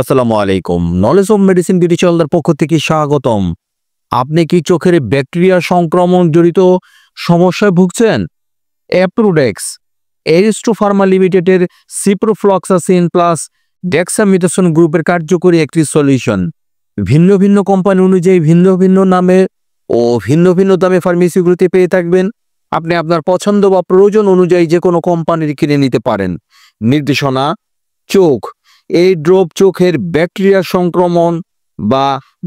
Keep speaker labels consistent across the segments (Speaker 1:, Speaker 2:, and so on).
Speaker 1: আসসালামু আলাইকুম। Knowledge of medicine BD চ্যানেলের পক্ষ থেকে স্বাগতম। আপনি কি চোখের ব্যাকটেরিয়া সংক্রমণ জড়িত সমস্যায় ভুগছেন? অ্যাপ্রোডেক্স এরিস্টো ফার্মা লিমিটেডের সিপ্রোফ্লক্সাসিন প্লাস ডেক্সামিথাসোন গ্রুপের কার্যকরী একটি সলিউশন। ভিন্ন ভিন্ন কোম্পানি অনুযায়ী ভিন্ন ভিন্ন নামে ও ভিন্ন ভিন্ন দামে ফার্মেসিগুলোতে পেয়ে থাকবেন। আপনি আপনার পছন্দ বা প্রয়োজন অনুযায়ী যে কোনো কোম্পানির কিনে নিতে পারেন। নির্দেশনা: চোখ এই ড্রপ চোখের ব্যাকটেরিয়া সংক্রমণ বা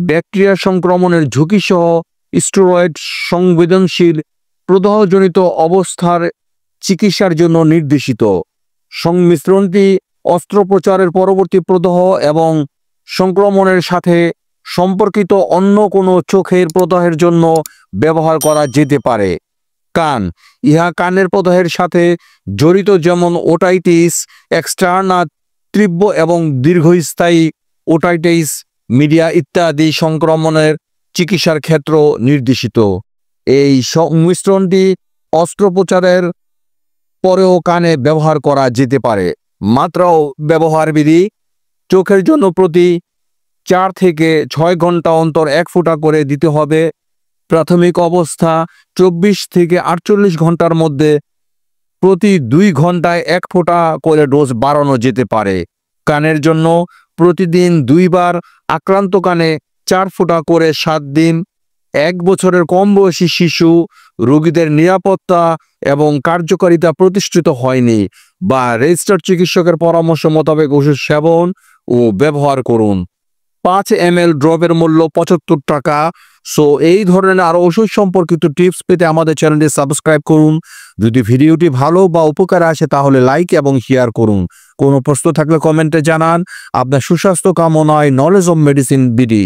Speaker 1: ব্যাকটেরিয়া সংক্রমণের ঝুঁকি সহ স্টেরয়েড সংবেদনশীল প্রদাহজনিত অবস্থার চিকিৎসার জন্য নির্দেশিত। সংমিশ্রণটি অস্ত্রোপচারের পরবর্তী প্রদাহ এবং সংক্রমণের সাথে সম্পর্কিত অন্য কোনো চোখের প্রদাহের জন্য ব্যবহার করা যেতে পারে। কান ইহা কানের প্রদাহের সাথে জড়িত, যেমন ওটাইটিস এক্সটার্না, তীব্র এবং দীর্ঘস্থায়ী ওটাইটিস মিডিয়া ইত্যাদি সংক্রমণের চিকিৎসার ক্ষেত্র নির্দেশিত। এই সংমিশ্রণটি অস্ত্রোপচারের পরেও কানে ব্যবহার করা যেতে পারে। মাত্রা ও ব্যবহার বিধি: চোখের জন্য প্রতি 4 থেকে 6 ঘন্টা অন্তর 1 ফোঁটা করে দিতে হবে। প্রাথমিক অবস্থা 24 থেকে 48 ঘন্টার মধ্যে প্রতি 2 ঘন্টায় 1 ফোঁটা করে ডোজ বাড়ানো যেতে পারে। কানের জন্য প্রতিদিন 2 বার, আক্রান্ত কানে 4 ফোঁটা করে 7 দিন। 1 বছরের কম বয়সী শিশু রোগীদের নিরাপত্তা এবং কার্যকারিতা প্রতিষ্ঠিত হয়নি বা রেজিস্টার্ড চিকিৎসকের পরামর্শ মোতাবেক ওষুধ সেবন ও ব্যবহার করুন। 5 ml ড্রপের মূল্য 75 টাকা। সো এই ধরনের আরো ওষুধ সম্পর্কিত টিপস পেতে আমাদের চ্যানেলটি সাবস্ক্রাইব করুন। যদি ভিডিওটি ভালো বা উপকারে আসে তাহলে লাইক এবং শেয়ার করুন। কোনো প্রশ্ন থাকলে কমেন্টে জানান। আপনার সুস্বাস্থ্য কামনায় নলেজ অফ মেডিসিন বিডি।